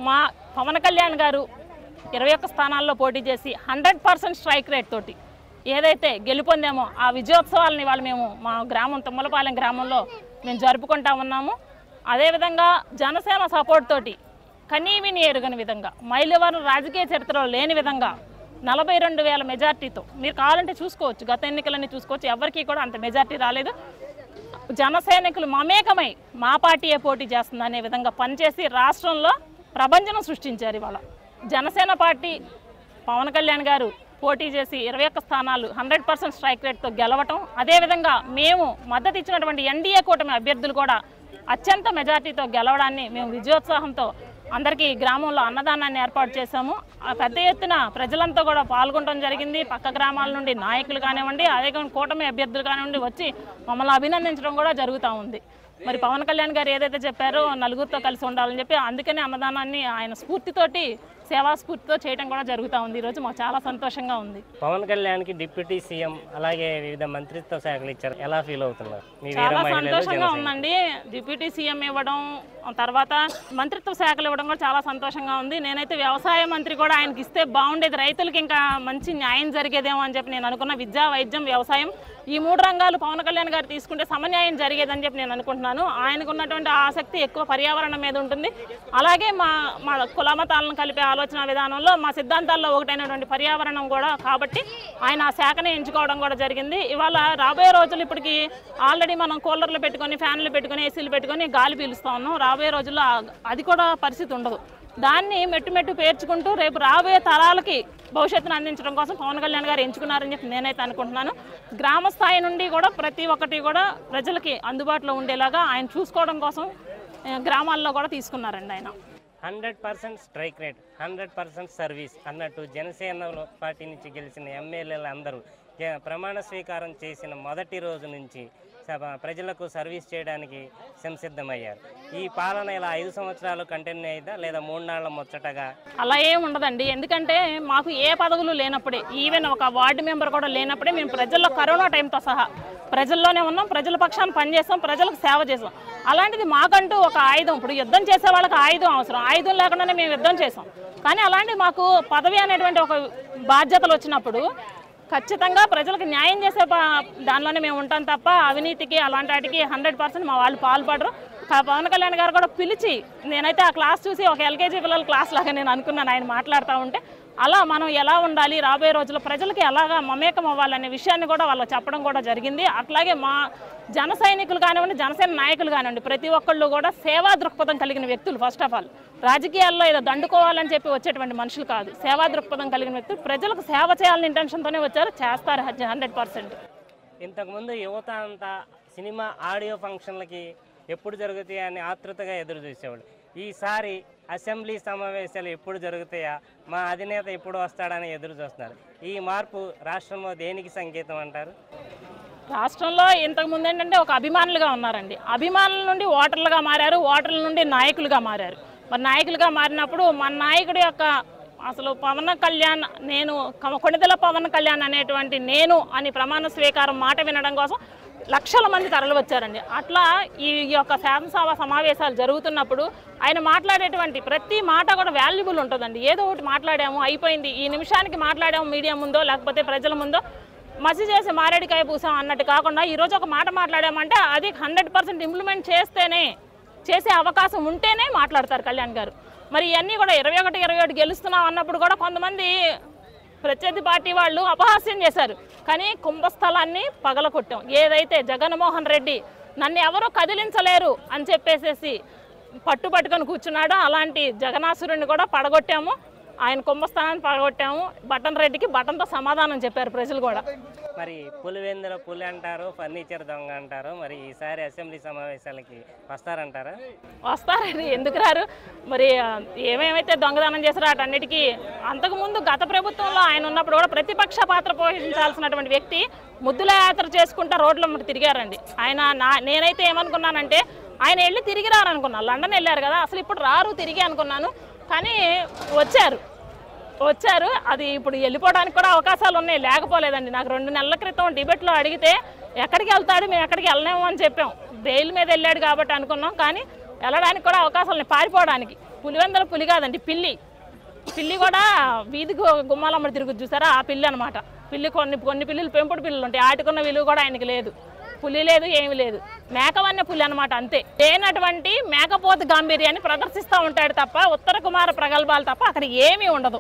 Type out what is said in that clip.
మా పవన్ కళ్యాణ్ గారు 21 స్థానాల్లో పోటీ చేసి 100% స్ట్రైక్ రేట్ తోటి ఏదైతే గెలుపొందామో ఆ విజయోత్సవాలని వాళ్ళు మేము మా గ్రామం తుమ్మలపాలెం గ్రామంలో మేము జరుపుకుంటా ఉన్నాము. అదేవిధంగా జనసేన సపోర్ట్ తోటి కనీవిని ఎరుగని విధంగా మైలవరం రాజకీయ చరిత్రలో లేని విధంగా 42,000 మెజార్టీతో మీరు కావాలంటే చూసుకోవచ్చు, గత ఎన్నికలన్నీ చూసుకోవచ్చు, ఎవరికి కూడా అంత మెజార్టీ రాలేదు. జనసైనికులు మమేకమై మా పార్టీయే పోటీ చేస్తుంది అనే విధంగా పనిచేసి రాష్ట్రంలో ప్రభంజనం సృష్టించారు. ఇవాళ జనసేన పార్టీ పవన్ కళ్యాణ్ గారు పోటీ చేసి 21 స్థానాలు 100% స్ట్రైక్ రేట్తో గెలవటం, అదేవిధంగా మేము మద్దతు ఇచ్చినటువంటి ఎన్డీఏ కూటమి అభ్యర్థులు కూడా అత్యంత మెజార్టీతో గెలవడాన్ని మేము విజయోత్సాహంతో అందరికీ గ్రామంలో అన్నదానాన్ని ఏర్పాటు చేశాము. పెద్ద ఎత్తున ప్రజలంతా కూడా పాల్గొనడం జరిగింది. పక్క గ్రామాల నుండి నాయకులు కానివ్వండి, అదే కూటమి అభ్యర్థులు కానివ్వండి వచ్చి మమ్మల్ని అభినందించడం కూడా జరుగుతూ ఉంది. మరి పవన్ కళ్యాణ్ గారు ఏదైతే చెప్పారో నలుగురితో కలిసి ఉండాలని చెప్పి అందుకనే అన్నదానాన్ని ఆయన స్ఫూర్తితోటి సేవా స్ఫూర్తితో చేయడం కూడా జరుగుతూ ఉంది. ఈరోజు మాకు చాలా సంతోషంగా ఉంది. పవన్ కళ్యాణ్కి డిప్యూటీ సీఎం అలాగే వివిధ మంత్రిత్వ శాఖలు ఇచ్చారు, ఎలా ఫీల్ అవుతున్నారు? చాలా సంతోషంగా ఉందండి. డిప్యూటీ సీఎం ఇవ్వడం, తర్వాత మంత్రిత్వ శాఖలు ఇవ్వడం కూడా చాలా సంతోషంగా ఉంది. నేనైతే వ్యవసాయ మంత్రి కూడా ఆయనకి ఇస్తే బాగుండేది, రైతులకి ఇంకా మంచి న్యాయం జరిగేదేమో అని చెప్పి నేను అనుకున్న. విద్యా, వైద్యం, వ్యవసాయం ఈ 3 రంగాలు పవన్ కళ్యాణ్ గారు తీసుకుంటే సమన్యాయం జరిగేదని చెప్పి నేను అనుకుంటున్నాను. ఆయనకు ఉన్నటువంటి ఆసక్తి ఎక్కువ పర్యావరణం మీద ఉంటుంది. అలాగే మా కులమతాలను కలిపే ఆలోచన విధానంలో మా సిద్ధాంతాల్లో ఒకటైనటువంటి పర్యావరణం కూడా, కాబట్టి ఆయన ఆ శాఖని ఎంచుకోవడం కూడా జరిగింది. ఇవాళ రాబోయే రోజులు ఇప్పటికి ఆల్రెడీ మనం కూలర్లు పెట్టుకొని, ఫ్యాన్లు పెట్టుకొని, ఏసీలు పెట్టుకొని గాలి పీలుస్తూ ఉన్నాం. రాబోయే రోజుల్లో అది కూడా పరిస్థితి ఉండదు. దాన్ని మెట్టు పేర్చుకుంటూ రేపు రాబోయే తరాలకి భవిష్యత్తును అందించడం కోసం పవన్ కళ్యాణ్ గారు ఎంచుకున్నారని చెప్పి నేనైతే అనుకుంటున్నాను. గ్రామ స్థాయి నుండి కూడా ప్రతి ఒక్కటి కూడా ప్రజలకి అందుబాటులో ఉండేలాగా ఆయన చూసుకోవడం కోసం గ్రామాల్లో కూడా తీసుకున్నారండి. ఆయన 100% స్ట్రైక్ రేట్, 100% సర్వీస్ అన్నట్టు జనసేన పార్టీ నుంచి గెలిచిన ఎమ్మెల్యేలు అందరూ ప్రమాణ స్వీకారం చేసిన మొదటి రోజు నుంచి ప్రజలకు సర్వీస్ చేయడానికి సంసిద్ధమయ్యారు. ఈ పాలన ఇలా 5 సంవత్సరాలు కంటిన్యూ అయ్యిందా లేదా 3 నాళ్ల ముచ్చటగా? అలా ఏం ఉండదండి. ఎందుకంటే మాకు ఏ పదవులు లేనప్పుడే, ఈవెన్ ఒక వార్డు మెంబర్ కూడా లేనప్పుడే మేము ప్రజల్లో కరోనా టైంతో సహా ప్రజల్లోనే ఉన్నాం, ప్రజల పక్షాన్ని పనిచేస్తాం, ప్రజలకు సేవ చేసాం. అలాంటిది మాకంటూ ఒక ఆయుధం, ఇప్పుడు యుద్ధం చేసే వాళ్ళకి ఆయుధం అవసరం, ఆయుధం లేకుండానే మేము యుద్ధం చేసాం. కానీ అలాంటిది మాకు పదవి అనేటువంటి ఒక బాధ్యతలు వచ్చినప్పుడు ఖచ్చితంగా ప్రజలకు న్యాయం చేసే దానిలోనే మేము ఉంటాం తప్ప అవినీతికి అలాంటి వాటికి 100% మా వాళ్ళు పాల్పడరు. పవన్ కళ్యాణ్ గారు కూడా పిలిచి, నేనైతే ఆ క్లాస్ చూసి ఒక ఎల్కేజీ పిల్లల క్లాస్ లాగా నేను అనుకున్నాను ఆయన మాట్లాడుతూ ఉంటే. అలా మనం ఎలా ఉండాలి, రాబోయే రోజుల్లో ప్రజలకి ఎలాగా మమేకం అవ్వాలనే విషయాన్ని కూడా వాళ్ళకి చెప్పడం కూడా జరిగింది. అట్లాగే మా జన సైనికులు కానివ్వండి, జనసేన నాయకులు కానివ్వండి, ప్రతి ఒక్కళ్ళు కూడా సేవా దృక్పథం కలిగిన వ్యక్తులు. ఫస్ట్ ఆఫ్ ఆల్ రాజకీయాల్లో ఏదో దండుకోవాలని చెప్పి వచ్చేటువంటి మనుషులు కాదు, సేవా దృక్పథం కలిగిన వ్యక్తులు. ప్రజలకు సేవ చేయాలని ఇంటెన్షన్తోనే వచ్చారు, చేస్తారు 100%. ఇంతకుముందు యువత అంతా సినిమా ఆడియో ఫంక్షన్లకి ఎప్పుడు జరుగుతాయా అని ఆతృతగా ఎదురు చూసేవాళ్ళు. ఈసారి అసెంబ్లీ సమావేశాలు ఎప్పుడు జరుగుతాయా, మా అధినేత ఎప్పుడు వస్తాడని ఎదురు చూస్తున్నారు. ఈ మార్పు రాష్ట్రంలో దేనికి సంకేతం అంటారు? రాష్ట్రంలో ఇంతకుముందు ఏంటంటే ఒక అభిమానులుగా ఉన్నారండి, అభిమానుల నుండి ఓటర్లుగా మారారు, ఓటర్ల నుండి నాయకులుగా మారారు. మరి నాయకులుగా మారినప్పుడు మన నాయకుడి యొక్క అసలు పవన్ కళ్యాణ్, నేను కొణిదెల పవన్ కళ్యాణ్ అనేటువంటి నేను అని ప్రమాణ స్వీకారం మాట వినడం కోసం లక్షల మంది తరలి వచ్చారండి. అట్లా ఈ యొక్క శాసనసభ సమావేశాలు జరుగుతున్నప్పుడు ఆయన మాట్లాడేటువంటి ప్రతి మాట కూడా వాల్యుబుల్ ఉంటుందండి. ఏదో ఒకటి మాట్లాడాము, అయిపోయింది, ఈ నిమిషానికి మాట్లాడాము మీడియా ముందో లేకపోతే ప్రజల ముందో మసి చేసి మారేడికాయ పూసాం అన్నట్టు కాకుండా ఈరోజు ఒక మాట మాట్లాడామంటే అది 100% ఇంప్లిమెంట్ చేసే అవకాశం ఉంటేనే మాట్లాడతారు కళ్యాణ్ గారు. మరి ఇవన్నీ కూడా 21 గెలుస్తున్నాం అన్నప్పుడు కూడా కొంతమంది ప్రత్యర్థి పార్టీ వాళ్ళు అపహాస్యం చేశారు. కానీ కుంభస్థలాన్ని పగలకొట్టాం. ఏదైతే జగన్మోహన్ రెడ్డి నన్ను ఎవరూ కదిలించలేరు అని చెప్పేసేసి పట్టుకొని కూర్చున్నాడో అలాంటి జగనాసురుడిని కూడా పడగొట్టాము. ఆయన కుంభస్థానాన్ని పడగొట్టాము. బటన్ రెడ్డికి బటన్తో సమాధానం చెప్పారు ప్రజలు కూడా. మరి పులివెందుల పులి అంటారు, ఫర్నిచర్ దొంగ అంటారు. మరి ఈసారి అసెంబ్లీ సమావేశాలకి వస్తారంటారా? వస్తారండి, ఎందుకు రారు? మరి ఏమేమైతే దొంగదానం చేశారో వాటన్నిటికీ అంతకుముందు గత ప్రభుత్వంలో ఆయన ఉన్నప్పుడు కూడా ప్రతిపక్ష పాత్ర పోషించాల్సినటువంటి వ్యక్తి ముద్దుల యాత్ర చేసుకుంటా రోడ్ల తిరిగారండి. ఆయన నేనైతే ఏమనుకున్నానంటే ఆయన వెళ్ళి తిరిగి రారనుకున్నాను. లండన్ వెళ్ళారు కదా, అసలు ఇప్పుడు రారు తిరిగి అనుకున్నాను. కానీ వచ్చారు. అది ఇప్పుడు వెళ్ళిపోవడానికి కూడా అవకాశాలు ఉన్నాయి, లేకపోలేదండి. నాకు 2 నెలల క్రితం డిబేట్లో అడిగితే ఎక్కడికి వెళ్తాడు, మేము ఎక్కడికి వెళ్ళలేము అని చెప్పాం. బెయిల్ మీద వెళ్ళాడు కాబట్టి అనుకున్నాం, కానీ వెళ్ళడానికి కూడా అవకాశాలు ఉన్నాయి, పారిపోవడానికి. పులివెందుల పులి కాదండి, పిల్లి. పిల్లి కూడా వీధి గుమ్మాలమ్మడి తిరుగుతుంది చూసారా, ఆ పిల్లి అనమాట. పిల్లి కొన్ని పిల్లులు పెంపుడు పిల్లులు ఉంటాయి, ఆటికున్న విలువ కూడా ఆయనకి లేదు. పులి లేదు, ఏమి లేదు. మేకవన్న పులి అనమాట, అంతే. లేనటువంటి మేకపోతు గాంభీర్యాన్ని ప్రదర్శిస్తూ ఉంటాడు తప్ప, ఉత్తర కుమార ప్రగల్భాలు తప్ప అక్కడ ఏమీ ఉండదు.